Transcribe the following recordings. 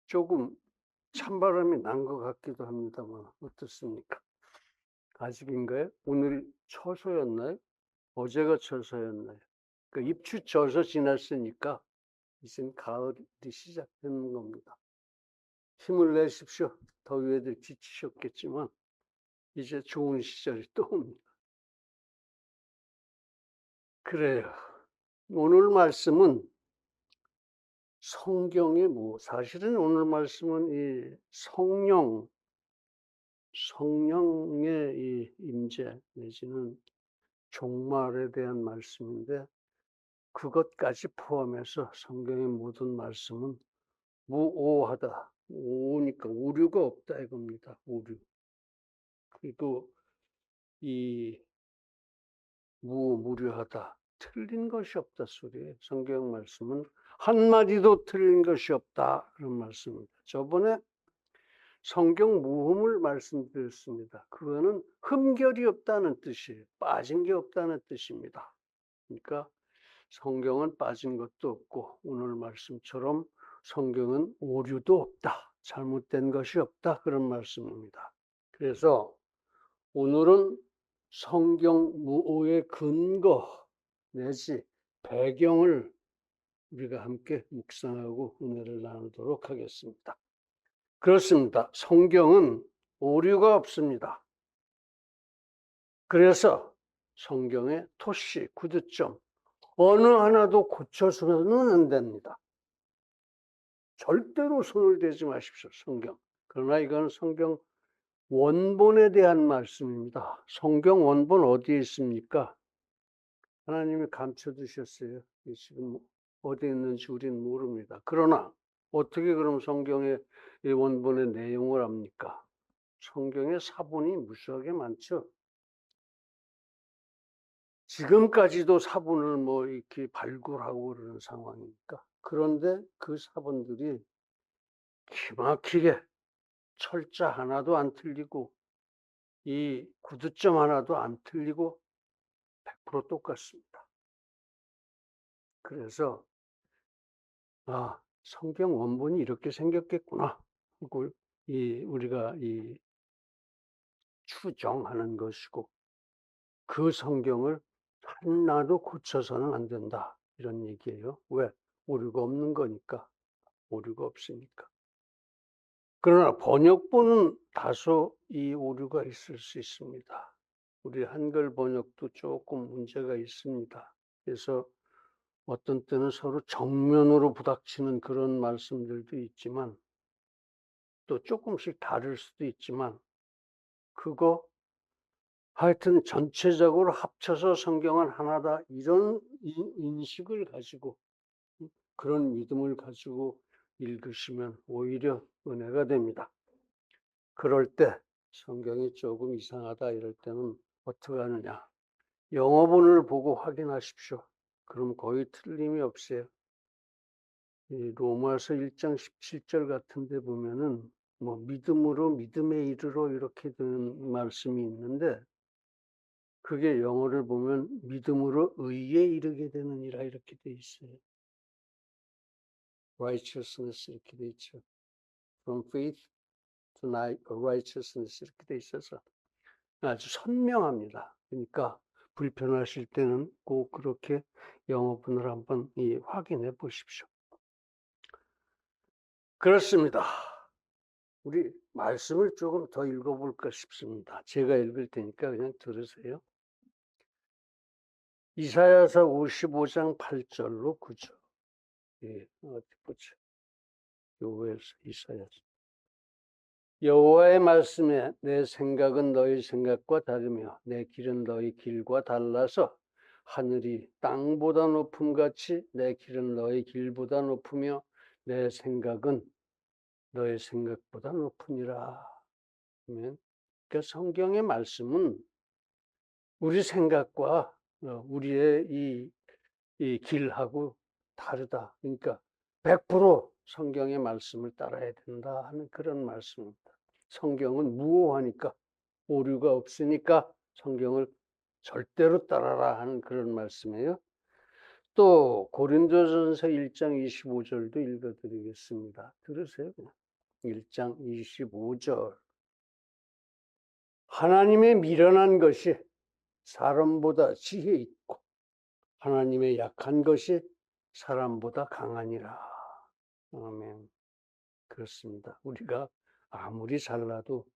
조금 찬바람이 난 것 같기도 합니다만 어떻습니까? 아직인가요? 오늘이 처소였나요? 어제가 처소였나요? 그 입추 처서 지났으니까 이젠 가을이 시작되는 겁니다. 힘을 내십시오. 더위에들 지치셨겠지만 이제 좋은 시절이 또 옵니다. 그래요. 오늘 말씀은 성경의 사실은 오늘 말씀은 이 성령의 이 임재 내지는 종말에 대한 말씀인데 그것까지 포함해서 성경의 모든 말씀은 무오하다. 오니까 오류가 없다 이겁니다. 오류. 그리고 이 무오무료하다. 틀린 것이 없다 소리예요. 성경 말씀은 한마디도 틀린 것이 없다. 그런 말씀입니다. 저번에 성경 무흠을 말씀드렸습니다. 그거는 흠결이 없다는 뜻이에요. 빠진 게 없다는 뜻입니다. 그러니까 성경은 빠진 것도 없고 오늘 말씀처럼 성경은 오류도 없다. 잘못된 것이 없다. 그런 말씀입니다. 그래서 오늘은 성경 무오의 근거 내지 배경을 우리가 함께 묵상하고 은혜를 나누도록 하겠습니다. 그렇습니다. 성경은 오류가 없습니다. 그래서 성경의 토시, 구두점 어느 하나도 고쳐서는 안 됩니다. 절대로 손을 대지 마십시오. 성경. 그러나 이건 성경 원본에 대한 말씀입니다. 성경 원본 어디에 있습니까? 하나님이 감춰두셨어요. 지금 어디에 있는지 우리는 모릅니다. 그러나 어떻게 그럼 성경의 이 원본의 내용을 압니까? 성경의 사본이 무수하게 많죠. 지금까지도 사본을 이렇게 발굴하고 그러는 상황이니까. 그런데 그 사본들이 기막히게 철자 하나도 안 틀리고 이 구두점 하나도 안 틀리고 100% 똑같습니다. 그래서 성경 원본이 이렇게 생겼겠구나 하고 우리가 추정하는 것이고 그 성경을 하나도 고쳐서는 안 된다 이런 얘기예요. 왜? 오류가 없는 거니까. 오류가 없으니까. 그러나 번역본은 다소 이 오류가 있을 수 있습니다. 우리 한글 번역도 조금 문제가 있습니다. 그래서 어떤 때는 서로 정면으로 부닥치는 그런 말씀들도 있지만 또 조금씩 다를 수도 있지만 그거 하여튼 전체적으로 합쳐서 성경은 하나다 이런 인식을 가지고 그런 믿음을 가지고 읽으시면 오히려 은혜가 됩니다. 그럴 때 성경이 조금 이상하다 이럴 때는 어떻게 하느냐. 영어본을 보고 확인하십시오. 그럼 거의 틀림이 없어요. 이 로마서 1장 17절 같은 데 보면은 믿음으로 믿음에 이르러 이렇게 되는 말씀이 있는데 그게 영어를 보면 믿음으로 의에 이르게 되느니라 이렇게 돼 있어요. righteousness 이렇게 돼 있죠. From faith to righteousness 이렇게 돼 있어서 아주 선명합니다. 그러니까 불편하실 때는 꼭 그렇게 영어본을 한번 확인해 보십시오. 그렇습니다. 우리 말씀을 조금 더 읽어볼까 싶습니다. 제가 읽을 테니까 그냥 들으세요. 이사야서 55장 8절로 9절. 어디 보죠. 여호와에서 이사야서. 여호와의 말씀에 내 생각은 너희 생각과 다르며 내 길은 너희 길과 달라서 하늘이 땅보다 높음같이 내 길은 너희 길보다 높으며 내 생각은 너희 생각보다 높으니라. 그러니까 성경의 말씀은 우리 생각과 우리의 이 길하고 다르다. 그러니까 100% 성경의 말씀을 따라야 된다 하는 그런 말씀입니다. 성경은 무오하니까 오류가 없으니까 성경을 절대로 따라라 하는 그런 말씀이에요. 또 고린도전서 1장 25절도 읽어드리겠습니다. 들으세요. 1장 25절. 하나님의 미련한 것이 사람보다 지혜 있고 하나님의 약한 것이 사람보다 강하니라. 아멘. 그렇습니다. 우리가 아무리 잘나도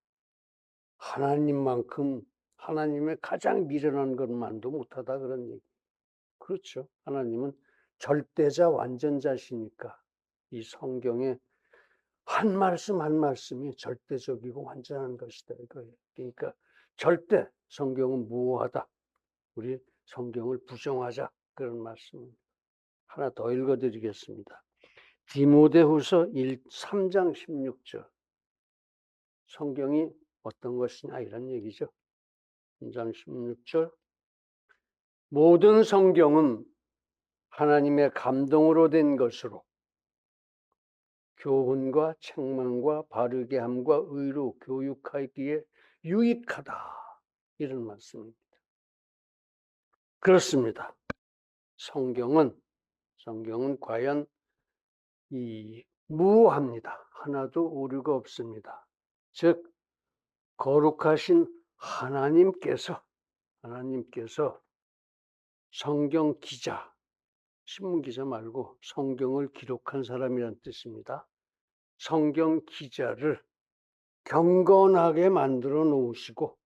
하나님만큼 하나님의 가장 미련한 것만도 못하다 그런 얘기. 그렇죠. 하나님은 절대자 완전자시니까 이 성경에 한 말씀 한 말씀이 절대적이고 완전한 것이다 이거예요. 그러니까 절대 성경은 무효하다. 우리 성경을 부정하자 그런 말씀입니다. 하나 더 읽어드리겠습니다. 디모데후서 3장 16절. 성경이 어떤 것이냐 이런 얘기죠. 3장 16절. 모든 성경은 하나님의 감동으로 된 것으로 교훈과 책망과 바르게 함과 의로 교육하기에 유익하다. 이런 말씀입니다. 그렇습니다. 성경은 과연 무효합니다. 하나도 오류가 없습니다. 즉 거룩하신 하나님께서 성경 기자, 신문 기자 말고 성경을 기록한 사람이란 뜻입니다. 성경 기자를 경건하게 만들어 놓으시고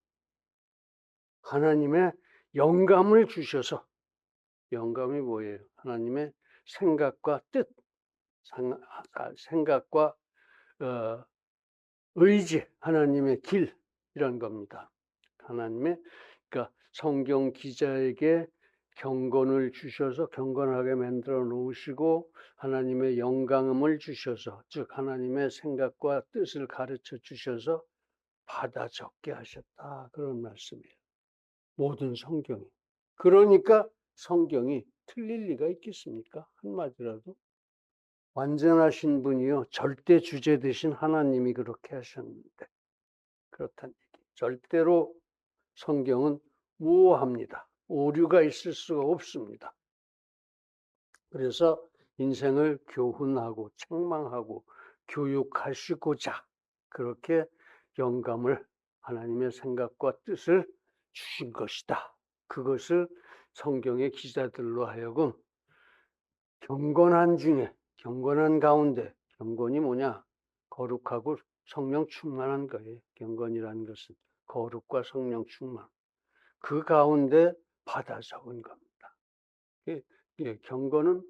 하나님의 영감을 주셔서, 영감이 뭐예요? 하나님의 생각과 뜻, 생각과 의지, 하나님의 길 이런 겁니다. 그러니까 성경 기자에게 경건을 주셔서 경건하게 만들어 놓으시고 하나님의 영감을 주셔서, 즉 하나님의 생각과 뜻을 가르쳐 주셔서 받아 적게 하셨다 그런 말씀이에요. 모든 성경이. 그러니까 성경이 틀릴 리가 있겠습니까? 한마디라도. 완전하신 분이요 절대 주제 되신 하나님이 그렇게 하셨는데 그렇다는 얘기. 절대로 성경은 무효합니다. 오류가 있을 수가 없습니다. 그래서 인생을 교훈하고 책망하고 교육하시고자 그렇게 영감을, 하나님의 생각과 뜻을 주신 것이다. 그것을 성경의 기자들로 하여금 경건한 중에, 경건한 가운데, 경건이 뭐냐? 거룩하고 성령 충만한 거예요. 경건이라는 것은 거룩과 성령 충만. 그 가운데 받아 적은 겁니다. 경건은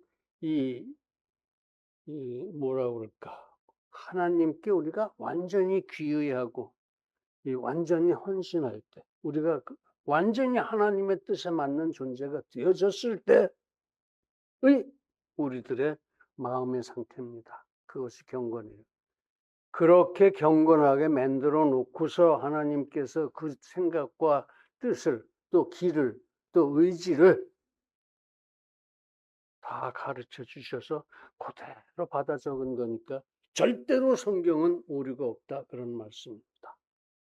뭐라 그럴까? 하나님께 우리가 완전히 귀의하고 완전히 헌신할 때, 우리가 완전히 하나님의 뜻에 맞는 존재가 되어졌을 때의 우리들의 마음의 상태입니다. 그것이 경건이에요. 그렇게 경건하게 만들어 놓고서 하나님께서 그 생각과 뜻을, 또 길을, 또 의지를 다 가르쳐 주셔서 그대로 받아 적은 거니까 절대로 성경은 오류가 없다 그런 말씀입니다.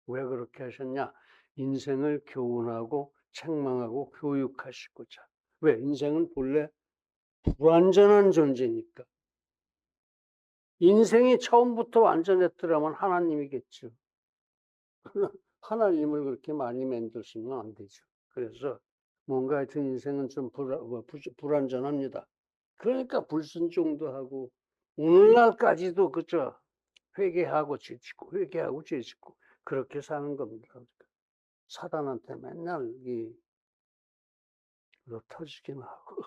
왜 그렇게 하셨냐? 인생을 교훈하고 책망하고 교육하시고자. 왜? 인생은 본래 불완전한 존재니까. 인생이 처음부터 완전했더라면 하나님이겠죠. 하나님을 그렇게 많이 만드시면 안 되죠. 그래서 뭔가 하여튼 인생은 좀 불완전합니다. 그러니까 불순종도 하고 오늘날까지도 그저 회개하고 죄짓고 회개하고 죄짓고 그렇게 사는 겁니다. 사단한테 맨날 터지기만 하고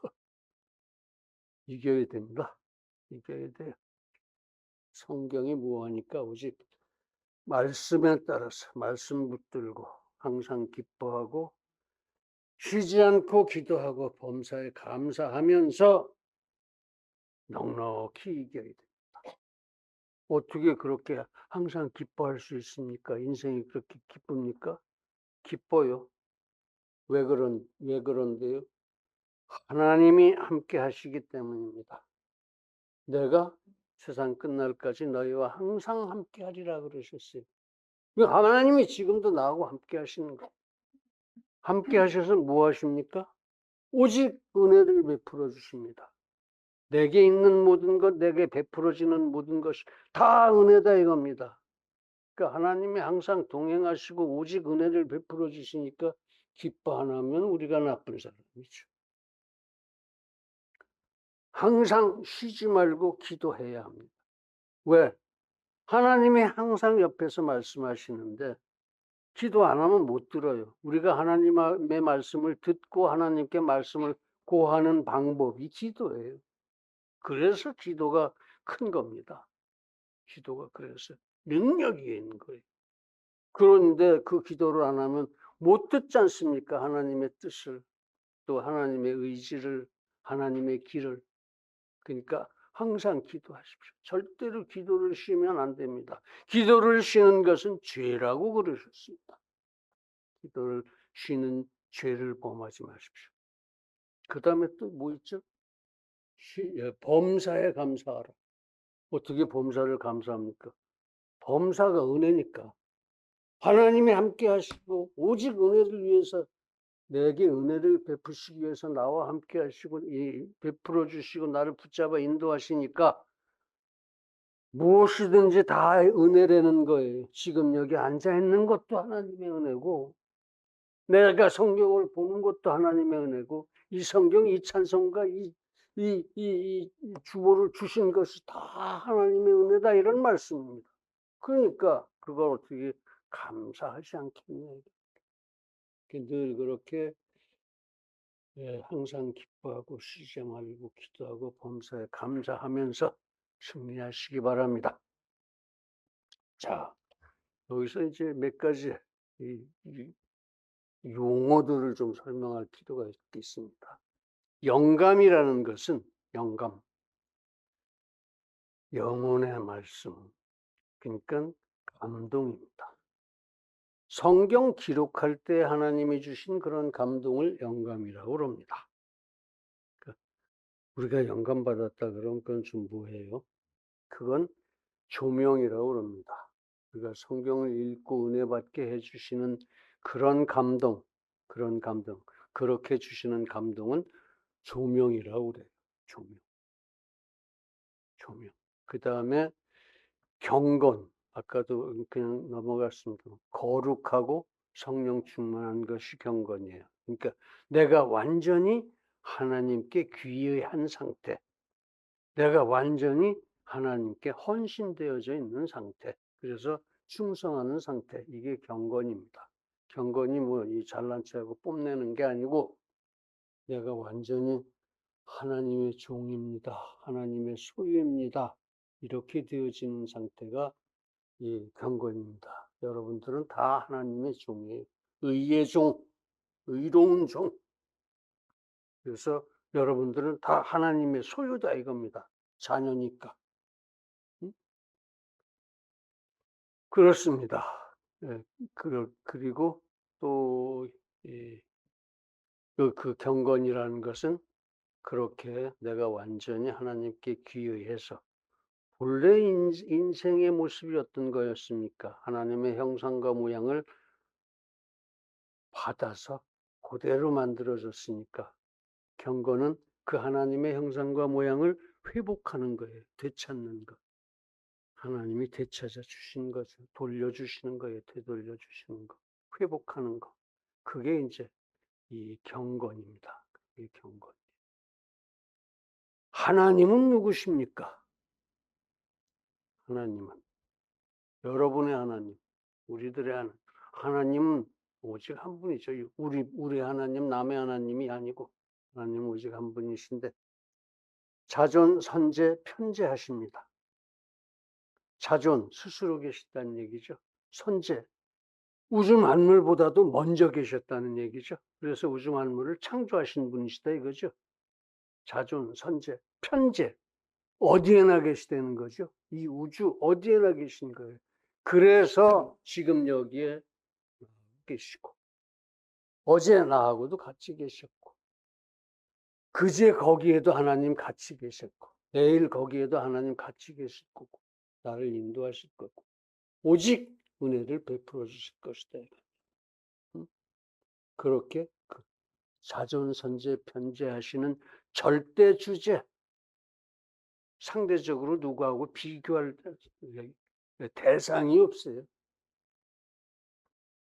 이겨야 됩니다. 이겨야 돼요. 성경이 무엇하니까 오직 말씀에 따라서 말씀 붙들고 항상 기뻐하고 쉬지 않고 기도하고 범사에 감사하면서 넉넉히 이겨야 됩니다. 어떻게 그렇게 항상 기뻐할 수 있습니까? 인생이 그렇게 기쁩니까? 기뻐요. 왜 그런데요? 하나님이 함께 하시기 때문입니다. 내가 세상 끝날까지 너희와 항상 함께 하리라 그러셨어요. 하나님이 지금도 나하고 함께 하시는 거예요. 함께 하셔서 뭐 하십니까? 오직 은혜를 베풀어 주십니다. 내게 있는 모든 것, 내게 베풀어지는 모든 것이 다 은혜다 이겁니다. 그러니까 하나님이 항상 동행하시고 오직 은혜를 베풀어 주시니까 기뻐 안 하면 우리가 나쁜 사람이죠. 항상 쉬지 말고 기도해야 합니다. 왜? 하나님이 항상 옆에서 말씀하시는데 기도 안 하면 못 들어요. 우리가 하나님의 말씀을 듣고 하나님께 말씀을 고하는 방법이 기도예요. 그래서 기도가 큰 겁니다. 기도가 그래서 능력이 있는 거예요. 그런데 그 기도를 안 하면 못 듣지 않습니까? 하나님의 뜻을, 또 하나님의 의지를, 하나님의 길을. 그러니까 항상 기도하십시오. 절대로 기도를 쉬면 안 됩니다. 기도를 쉬는 것은 죄라고 그러셨습니다. 기도를 쉬는 죄를 범하지 마십시오. 그 다음에 또 뭐 있죠? 범사에 감사하라. 어떻게 범사를 감사합니까? 범사가 은혜니까. 하나님이 함께 하시고 오직 은혜를 위해서 내게 은혜를 베푸시기 위해서 나와 함께 하시고 베풀어 주시고 나를 붙잡아 인도하시니까 무엇이든지 다 은혜라는 거예요. 지금 여기 앉아 있는 것도 하나님의 은혜고 내가 성경을 보는 것도 하나님의 은혜고 이 성경, 이 찬송가, 이 주보를 주신 것이 다 하나님의 은혜다 이런 말씀입니다. 그러니까 그걸 어떻게 감사하지 않겠냐. 늘 그렇게 항상 기뻐하고 쉬지 말고 기도하고 범사에 감사하면서 승리하시기 바랍니다. 자, 여기서 이제 몇 가지 이 용어들을 좀 설명할 필요가 있습니다. 영감이라는 것은 영감, 영혼의 말씀, 그러니까 감동입니다. 성경 기록할 때 하나님이 주신 그런 감동을 영감이라고 합니다. 우리가 영감 받았다 그러면 그건 좀 뭐예요? 그건 조명이라고 합니다. 우리가 성경을 읽고 은혜 받게 해주시는 그런 감동, 그렇게 주시는 감동은 조명이라고 그래요. 조명. 그 다음에 경건, 아까도 그냥 넘어갔습니다. 거룩하고 성령 충만한 것이 경건이에요. 그러니까 내가 완전히 하나님께 귀의한 상태, 내가 완전히 하나님께 헌신되어져 있는 상태, 그래서 충성하는 상태, 이게 경건입니다. 경건이 뭐 이 잘난 체하고 뽐내는 게 아니고 내가 완전히 하나님의 종입니다. 하나님의 소유입니다. 이렇게 되어지는 상태가 이 경건입니다. 여러분들은 다 하나님의 종이에요. 의의 종, 의로운 종. 그래서 여러분들은 다 하나님의 소유다 이겁니다. 자녀니까. 그렇습니다. 예, 그리고 또 그 경건이라는 것은 그렇게 내가 완전히 하나님께 귀의해서 본래 인생의 모습이 어떤 거였습니까? 하나님의 형상과 모양을 받아서 그대로 만들어졌으니까 경건은 그 하나님의 형상과 모양을 회복하는 거예요. 되찾는 것. 하나님이 되찾아 주신 거죠. 돌려주시는 거예요. 되돌려 주시는 거. 회복하는 거. 그게 이제 이 경건입니다. 그게 경건. 하나님은 누구십니까? 하나님은 여러분의 하나님, 우리들의 하나님. 하나님은 오직 한 분이죠. 우리 하나님, 남의 하나님이 아니고 하나님은 오직 한 분이신데 자존, 선제, 편재하십니다. 자존, 스스로 계시다는 얘기죠. 선제, 우주 만물보다도 먼저 계셨다는 얘기죠. 그래서 우주 만물을 창조하신 분이시다 이거죠. 자존, 선제, 편재, 어디에나 계시다는 거죠. 이 우주 어디에나 계신 거예요. 그래서 지금 여기에 계시고 어제 나하고도 같이 계셨고 그제 거기에도 하나님 같이 계셨고 내일 거기에도 하나님 같이 계실 거고 나를 인도하실 거고 오직 은혜를 베풀어 주실 것이다. 그렇게 자존선제 편재하시는 절대 주제, 상대적으로 누구하고 비교할 대상이 없어요.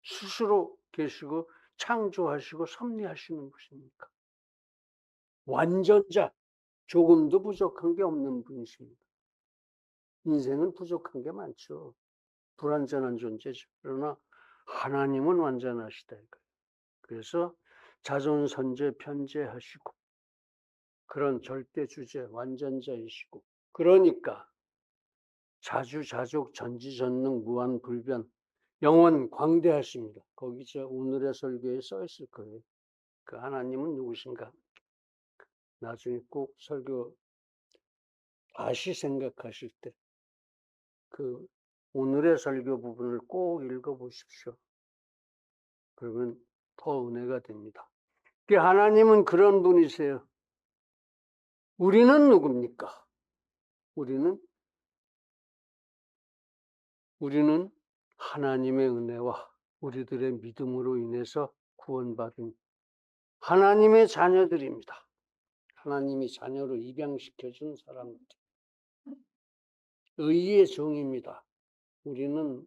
스스로 계시고 창조하시고 섭리하시는 분이니까. 완전자, 조금도 부족한 게 없는 분이십니다. 인생은 부족한 게 많죠. 불완전한 존재죠. 그러나 하나님은 완전하시다 이거예요. 그래서 자존선제 편재하시고 그런 절대 주제 완전자이시고, 그러니까 자주자족 전지전능 무한불변 영원 광대하십니다. 거기 오늘의 설교에 써 있을 거예요. 그 하나님은 누구신가? 나중에 꼭 설교 다시 생각하실 때 그 오늘의 설교 부분을 꼭 읽어 보십시오. 그러면 더 은혜가 됩니다. 하나님은 그런 분이세요. 우리는 누굽니까? 우리는 하나님의 은혜와 우리들의 믿음으로 인해서 구원받은 하나님의 자녀들입니다. 하나님이 자녀로 입양시켜 준 사람들. 의의 종입니다. 우리는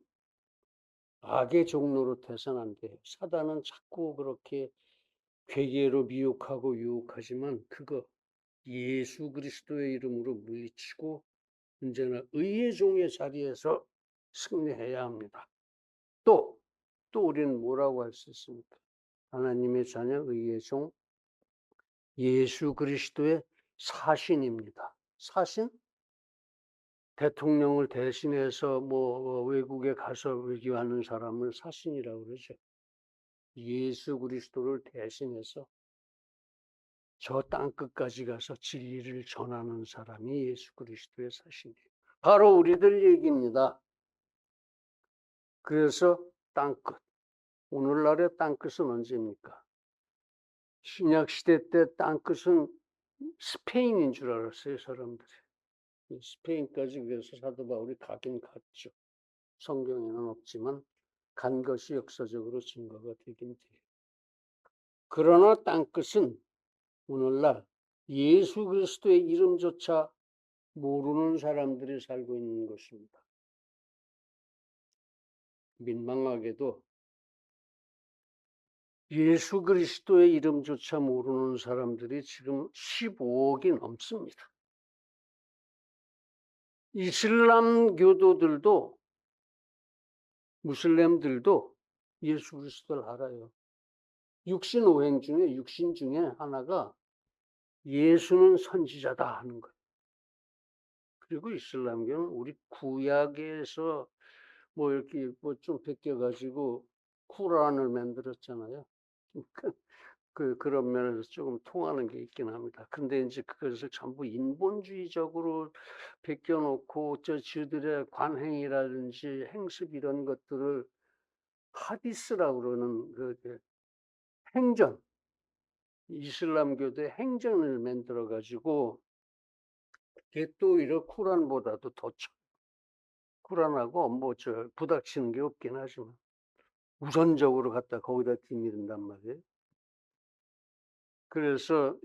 악의 종로로 돼서는 안 돼요. 사단은 자꾸 그렇게 괴계로 미혹하고 유혹하지만 그거 예수 그리스도의 이름으로 물리치고 언제나 의의 종의 자리에서 승리해야 합니다. 또 우리는 뭐라고 할 수 있습니까? 하나님의 자녀, 의의 종, 예수 그리스도의 사신입니다. 사신? 대통령을 대신해서 외국에 가서 외교하는 사람을 사신이라고 그러죠. 예수 그리스도를 대신해서 저 땅끝까지 가서 진리를 전하는 사람이 예수 그리스도의 사신이에요. 바로 우리들 얘기입니다. 그래서 땅끝. 오늘날의 땅끝은 언제입니까? 신약시대 때 땅끝은 스페인인 줄 알았어요, 사람들이. 스페인까지 그래서 사도 바울이 가긴 갔죠. 성경에는 없지만 간 것이 역사적으로 증거가 되긴 돼요. 그러나 땅끝은 오늘날 예수 그리스도의 이름조차 모르는 사람들이 살고 있는 것입니다. 민망하게도 예수 그리스도의 이름조차 모르는 사람들이 지금 15억이 넘습니다. 이슬람 교도들도 무슬림들도 예수 그리스도를 알아요. 육신 중에 하나가 예수는 선지자다 하는 거예요. 그리고 이슬람교는 우리 구약에서 이렇게 좀 베껴가지고 쿠란을 만들었잖아요. 그런 면에서 조금 통하는 게 있긴 합니다. 근데 이제 그것을 전부 인본주의적으로 베껴놓고 저들의 관행이라든지 행습 이런 것들을 하디스라고 그러는 그 행전, 이슬람교도의 행전을 만들어 가지고 그게 또 오히려 쿠란보다도 더 쿠란하고 부닥치는 게 없긴 하지만 우선적으로 갖다 거기다 뒤미른단 말이에요. 그래서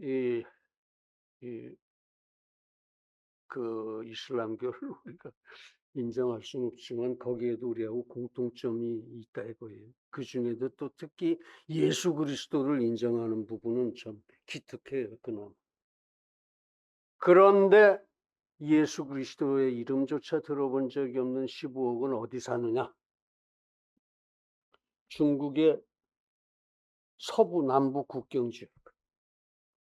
그 이슬람교를 우리가 인정할 수는 없지만 거기에도 우리하고 공통점이 있다 이거예요. 그 중에도 또 특히 예수 그리스도를 인정하는 부분은 좀 기특해요, 그나마. 그런데 예수 그리스도의 이름조차 들어본 적이 없는 15억은 어디 사느냐? 중국의 서부 남부 국경 지역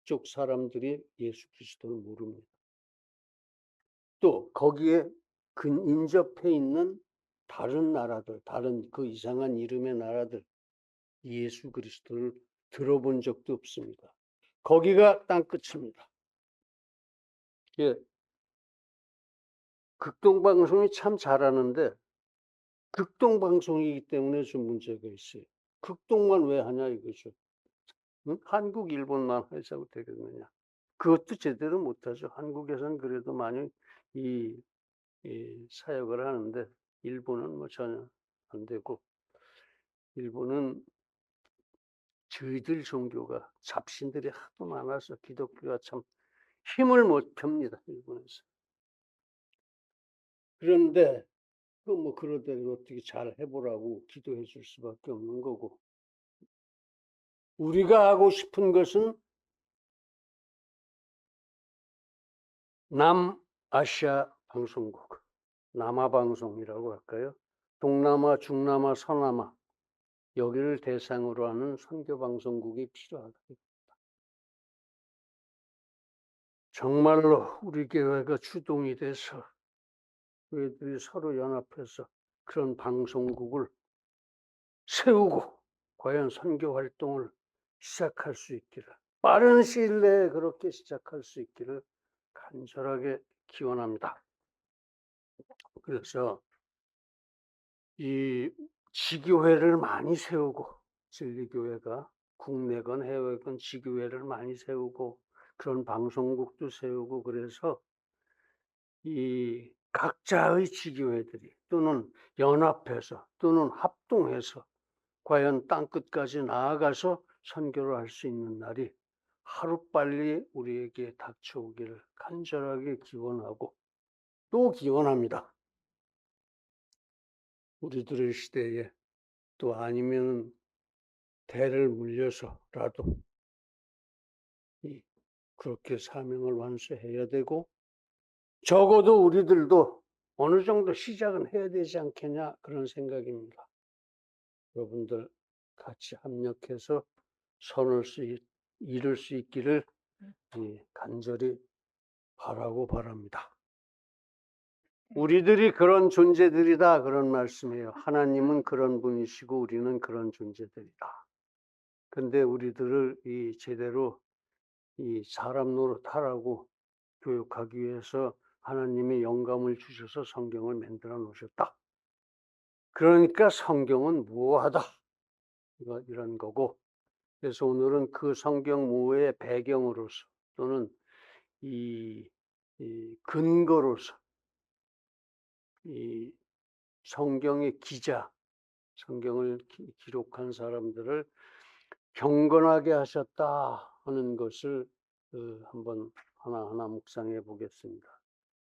쪽 사람들이 예수 그리스도를 모릅니다. 또 거기에 인접해 있는 다른 나라들, 다른 그 이상한 이름의 나라들, 예수 그리스도를 들어본 적도 없습니다. 거기가 땅끝입니다. 예, 극동방송이 참 잘하는데 극동방송이기 때문에 좀 문제가 있어요. 극동만 왜 하냐 이거죠. 응? 한국, 일본만 하자고 되겠느냐. 그것도 제대로 못하죠. 한국에서는 그래도 많이 이 사역을 하는데 일본은 전혀 안 되고, 일본은 저희들 종교가 잡신들이 하도 많아서 기독교가 참 힘을 못 펴니다, 일본에서. 그런데 뭐 그러더라도 어떻게 잘 해보라고 기도해 줄 수밖에 없는 거고, 우리가 하고 싶은 것은 남아시아 방송국, 남아방송이라고 할까요? 동남아, 중남아, 서남아 여기를 대상으로 하는 선교방송국이 필요하다. 정말로 우리 교회가 주동이 돼서 교회들이 서로 연합해서 그런 방송국을 세우고 과연 선교 활동을 시작할 수 있기를, 빠른 시일 내에 그렇게 시작할 수 있기를 간절하게 기원합니다. 그래서 이 지교회를 많이 세우고, 진리교회가 국내건 해외건 지교회를 많이 세우고 그런 방송국도 세우고, 그래서 이 각자의 지교회들이 또는 연합해서 또는 합동해서 과연 땅끝까지 나아가서 선교를 할 수 있는 날이 하루빨리 우리에게 닥쳐오기를 간절하게 기원하고 또 기원합니다. 우리들의 시대에, 또 아니면 대를 물려서라도 그렇게 사명을 완수해야 되고, 적어도 우리들도 어느 정도 시작은 해야 되지 않겠냐, 그런 생각입니다. 여러분들 같이 합력해서 이룰 수 있기를 간절히 바라고 바랍니다. 우리들이 그런 존재들이다, 그런 말씀이에요. 하나님은 그런 분이시고 우리는 그런 존재들이다. 근데 우리들을 제대로 사람 노릇하라고 교육하기 위해서 하나님이 영감을 주셔서 성경을 만들어 놓으셨다. 그러니까 성경은 무오하다, 이런 거고, 그래서 오늘은 그 성경 무오의 배경으로서 또는 이 근거로서 이 성경의 기자, 성경을 기록한 사람들을 경건하게 하셨다 하는 것을 한번 하나하나 묵상해 보겠습니다.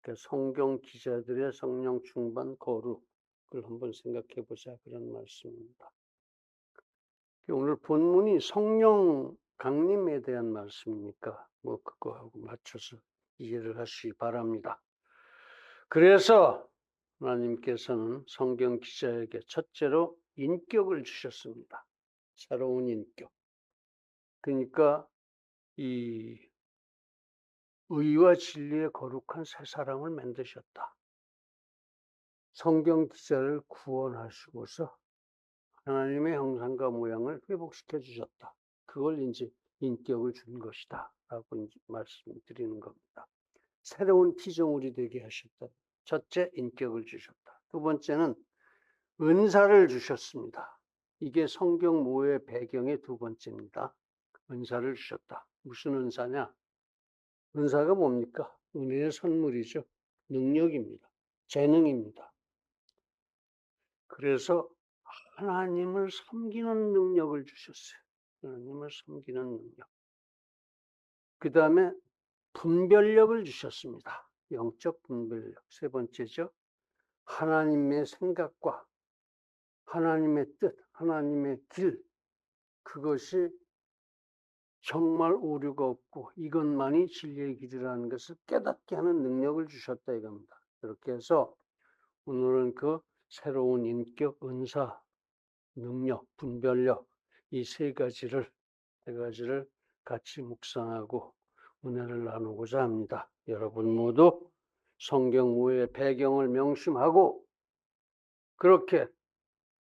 그러니까 성경 기자들의 성령 충만 거룩을 한번 생각해 보자, 그런 말씀입니다. 오늘 본문이 성령 강림에 대한 말씀이니까 뭐 그거하고 맞춰서 이해를 하시기 바랍니다. 그래서 하나님께서는 성경 기자에게 첫째로 인격을 주셨습니다. 새로운 인격. 그러니까 이 의와 진리에 거룩한 새 사람을 만드셨다. 성경 기자를 구원하시고서 하나님의 형상과 모양을 회복시켜 주셨다. 그걸 이제 인격을 준 것이다 라고 이제 말씀드리는 겁니다. 새로운 피조물이 되게 하셨다. 첫째, 인격을 주셨다. 두 번째는 은사를 주셨습니다. 이게 성경 모의 배경의 두 번째입니다. 은사를 주셨다. 무슨 은사냐? 은사가 뭡니까? 은혜의 선물이죠. 능력입니다. 재능입니다. 그래서 하나님을 섬기는 능력을 주셨어요. 하나님을 섬기는 능력. 그 다음에 분별력을 주셨습니다. 영적 분별력. 세 번째죠. 하나님의 생각과 하나님의 뜻, 하나님의 길, 그것이 정말 오류가 없고 이것만이 진리의 길이라는 것을 깨닫게 하는 능력을 주셨다 이겁니다. 그렇게 해서 오늘은 그 새로운 인격, 은사, 능력, 분별력, 이 세 가지를 같이 묵상하고 은혜를 나누고자 합니다. 여러분 모두 성경 모의 배경을 명심하고 그렇게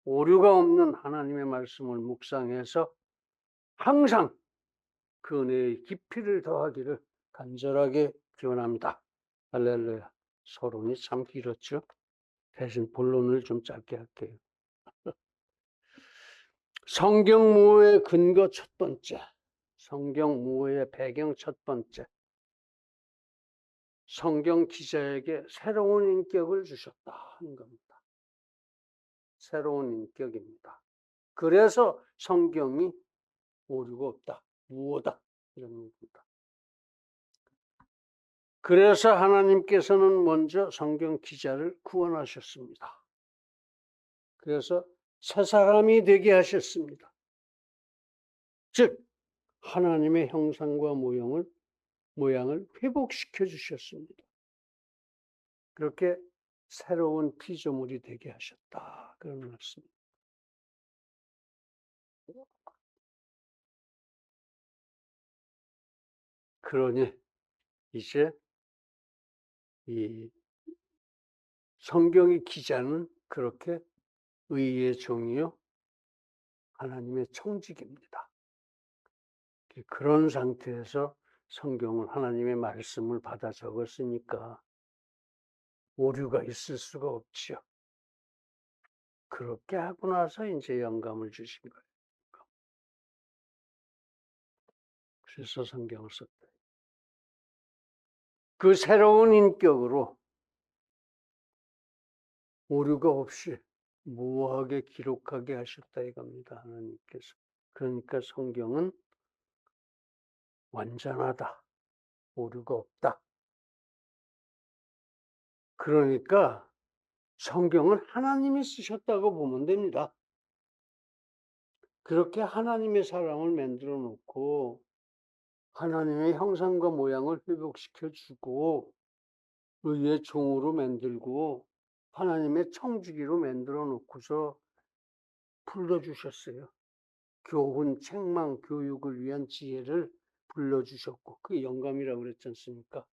오류가 없는 하나님의 말씀을 묵상해서 항상 그 은혜의 깊이를 더하기를 간절하게 기원합니다. 할렐루야. 서론이 참 길었죠. 대신 본론을 좀 짧게 할게요. 성경 모의 근거 첫 번째, 성경 모의 배경 첫 번째, 성경 기자에게 새로운 인격을 주셨다 하는 겁니다. 새로운 인격입니다. 그래서 성경이 오류가 없다. 무오다. 이런 얘기입니다. 그래서 하나님께서는 먼저 성경 기자를 구원하셨습니다. 그래서 새 사람이 되게 하셨습니다. 즉 하나님의 형상과 모양을 회복시켜 주셨습니다. 그렇게 새로운 피조물이 되게 하셨다. 그런 말씀입니다. 그러니 이제 이 성경의 기자는 그렇게 의의 종이요 하나님의 청직입니다. 그런 상태에서 성경을 하나님의 말씀을 받아 적었으니까 오류가 있을 수가 없지요. 그렇게 하고 나서 이제 영감을 주신 거예요. 그래서 성경을 썼다. 그 새로운 인격으로 오류가 없이 무오하게 기록하게 하셨다 이겁니다. 하나님께서. 그러니까 성경은 완전하다. 오류가 없다. 그러니까 성경은 하나님이 쓰셨다고 보면 됩니다. 그렇게 하나님의 사람을 만들어 놓고 하나님의 형상과 모양을 회복시켜 주고 의의 종으로 만들고 하나님의 청지기로 만들어 놓고서 불러주셨어요. 교훈, 책망, 교육을 위한 지혜를 불러주셨고 그게 영감이라고 그랬지 않습니까?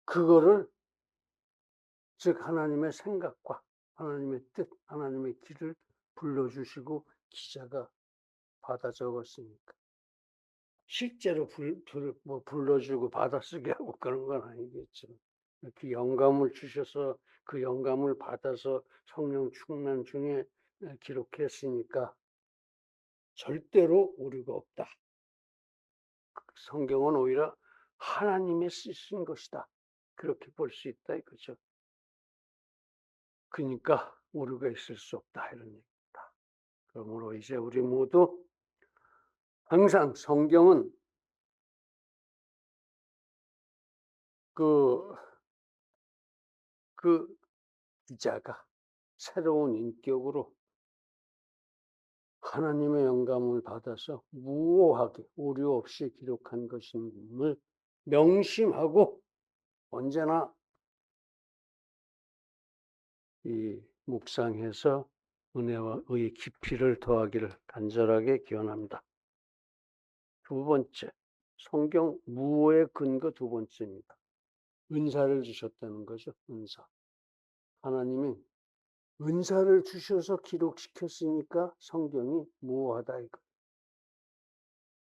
그거를 즉 하나님의 생각과 하나님의 뜻, 하나님의 길을 불러주시고 기자가 받아 적었으니까 실제로 불러주고 받아쓰게 하고 그런 건 아니겠죠. 이렇게 영감을 주셔서 그 영감을 받아서 성령 충만 중에 기록했으니까 절대로 오류가 없다. 성경은 오히려 하나님의 쓰신 것이다. 그렇게 볼 수 있다 이거죠. 그러니까 오류가 있을 수 없다 이런 얘기입니다. 그러므로 이제 우리 모두 항상 성경은 그 기자가 새로운 인격으로 하나님의 영감을 받아서 무오하게 오류 없이 기록한 것임을 명심하고 언제나 이 묵상해서 은혜와 의의 깊이를 더하기를 간절하게 기원합니다. 두 번째, 성경 무오의 근거 두 번째입니다. 은사를 주셨다는 거죠. 은사. 하나님이 은사를 주셔서 기록시켰으니까 성경이 무오하다 이거.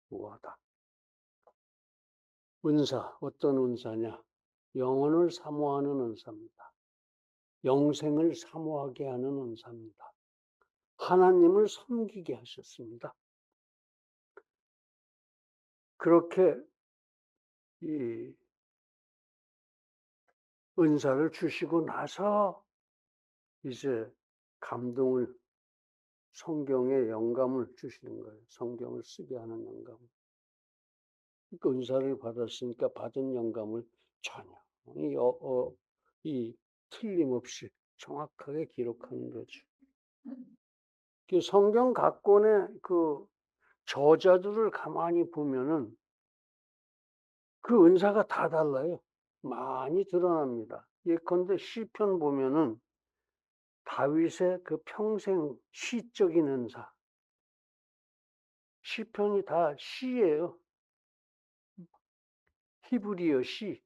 무오하다. 은사, 어떤 은사냐? 영혼을 사모하는 은사입니다. 영생을 사모하게 하는 은사입니다. 하나님을 섬기게 하셨습니다. 그렇게 이 은사를 주시고 나서 이제 감동을 성경에 영감을 주시는 거예요. 성경을 쓰게 하는 영감을. 그 은사를 받았으니까 받은 영감을 전혀 이 틀림없이 정확하게 기록하는 거죠. 그 성경 각 권의 그 저자들을 가만히 보면은 그 은사가 다 달라요. 많이 드러납니다. 예컨대 시편 보면은 다윗의 그 평생 시적인 은사. 시편이 다 시예요. 히브리어 시.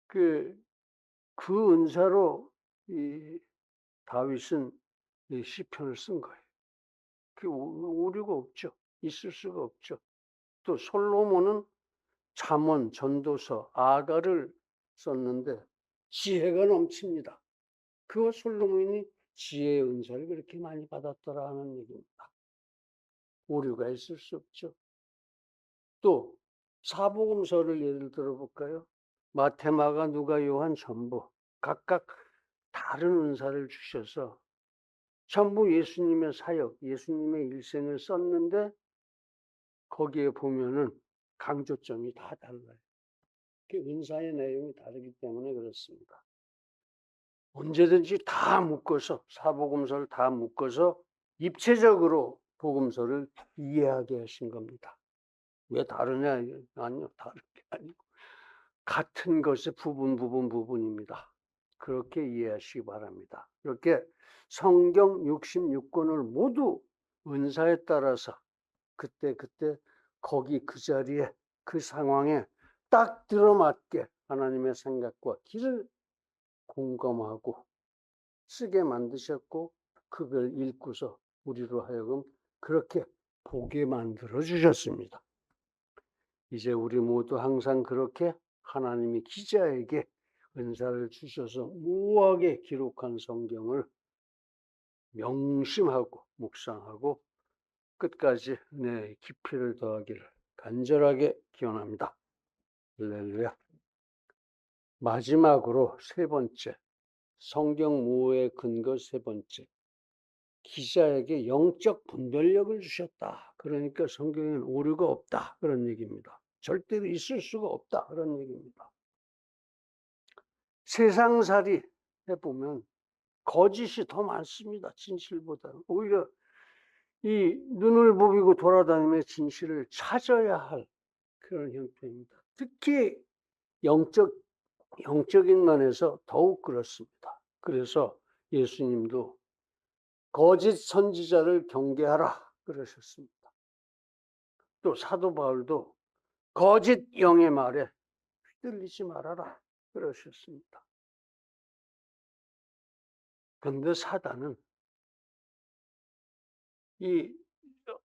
그 은사로 이 다윗은 이 시편을 쓴 거예요. 그 오류가 없죠. 있을 수가 없죠. 또 솔로몬은 잠언, 전도서, 아가를 썼는데 지혜가 넘칩니다. 그 솔로몬이 지혜의 은사를 그렇게 많이 받았더라 하는 얘기입니다. 오류가 있을 수 없죠. 또 사복음서를 예를 들어 볼까요? 마태, 마가, 누가, 요한, 전부 각각 다른 은사를 주셔서 전부 예수님의 사역, 예수님의 일생을 썼는데 거기에 보면은 강조점이 다 달라요. 그 은사의 내용이 다르기 때문에 그렇습니다. 언제든지 다 묶어서 사복음서를 다 묶어서 입체적으로 복음서를 이해하게 하신 겁니다. 왜 다르냐? 아니요, 다른 게 아니고 같은 것의 부분입니다. 그렇게 이해하시기 바랍니다. 이렇게 성경 66권을 모두 은사에 따라서 그때 거기 그 자리에 그 상황에 딱 들어맞게 하나님의 생각과 길을 공감하고 쓰게 만드셨고 그걸 읽고서 우리로 하여금 그렇게 보게 만들어 주셨습니다. 이제 우리 모두 항상 그렇게 하나님이 기자에게 은사를 주셔서 무하게 기록한 성경을 명심하고 묵상하고 끝까지 은혜의 깊이를 더하기를 간절하게 기원합니다. 할렐루야. 마지막으로 세 번째, 성경 무호의 근거 세 번째, 기자에게 영적 분별력을 주셨다. 그러니까 성경에는 오류가 없다. 그런 얘기입니다. 절대로 있을 수가 없다. 그런 얘기입니다. 세상살이 해보면 거짓이 더 많습니다. 진실보다. 오히려 이 눈을 부비고 돌아다니며 진실을 찾아야 할 그런 형태입니다. 특히 영적인 면에서 더욱 그렇습니다. 그래서 예수님도 거짓 선지자를 경계하라 그러셨습니다. 또 사도 바울도 거짓 영의 말에 휘둘리지 말아라 그러셨습니다. 그런데 사단은 이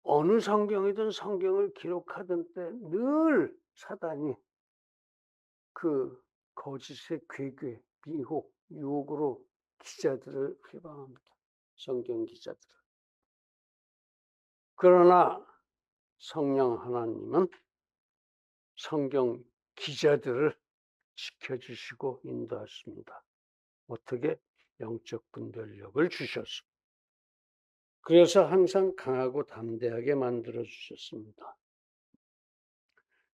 어느 성경이든 성경을 기록하던 때 늘 사단이 그 거짓의 괴괴, 미혹, 유혹으로 기자들을 회방합니다. 성경 기자들을. 그러나 성령 하나님은 성경 기자들을 지켜주시고 인도하십니다. 어떻게? 영적 분별력을 주셔서. 그래서 항상 강하고 담대하게 만들어 주셨습니다.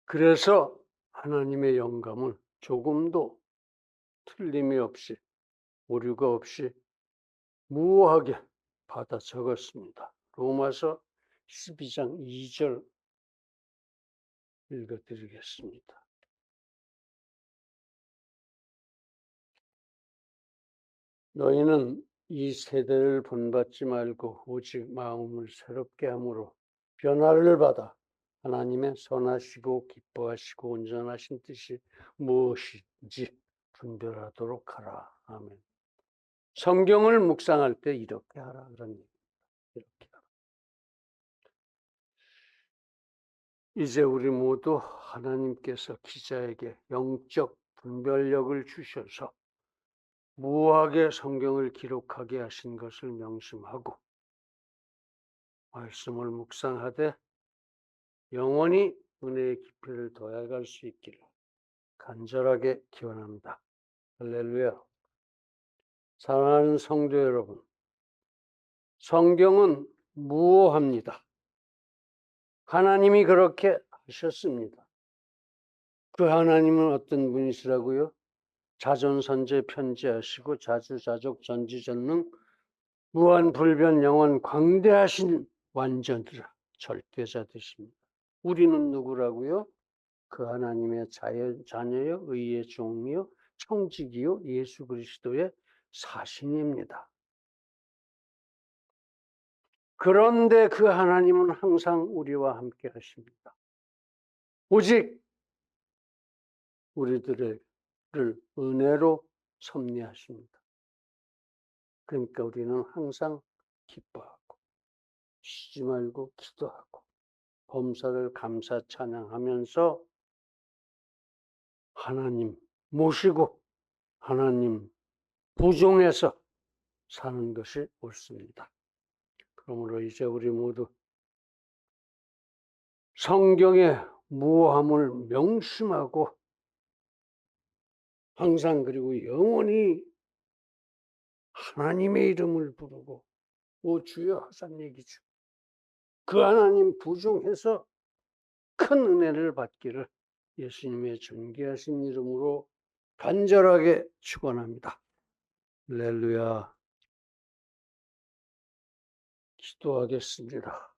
그래서 하나님의 영감을 조금도 틀림이 없이 오류가 없이 무호하게 받아 적었습니다. 로마서 12장 2절 읽어드리겠습니다. 너희는 이 세대를 본받지 말고 오직 마음을 새롭게 함으로 변화를 받아 하나님의 선하시고 기뻐하시고 온전하신 뜻이 무엇인지 분별하도록 하라. 아멘. 성경을 묵상할 때 이렇게 하라 그런 얘기입니다. 이렇게 하라. 이제 우리 모두 하나님께서 기자에게 영적 분별력을 주셔서 무하게 성경을 기록하게 하신 것을 명심하고 말씀을 묵상하되 영원히 은혜의 깊이를 더해갈 수 있기를 간절하게 기원합니다. 할렐루야. 사랑하는 성도 여러분, 성경은 무호합니다. 하나님이 그렇게 하셨습니다. 그 하나님은 어떤 분이시라고요? 자존선제 편지하시고 자주자족 전지전능 무한불변 영원 광대하신 완전이라 절대자 되십니다. 우리는 누구라고요? 그 하나님의 자녀요, 의의 종이요, 청직이요, 예수 그리스도의 사신입니다. 그런데 그 하나님은 항상 우리와 함께 하십니다. 오직 우리들을 은혜로 섭리하십니다. 그러니까 우리는 항상 기뻐하고 쉬지 말고 기도하고 범사를 감사 찬양하면서 하나님 모시고 하나님 부종해서 사는 것이 옳습니다. 그러므로 이제 우리 모두 성경의 무호함을 명심하고 항상 그리고 영원히 하나님의 이름을 부르고 오 주여 하산 얘기죠. 그 하나님 부중해서 큰 은혜를 받기를 예수님의 존귀하신 이름으로 간절하게 축원합니다. 할렐루야. 기도하겠습니다.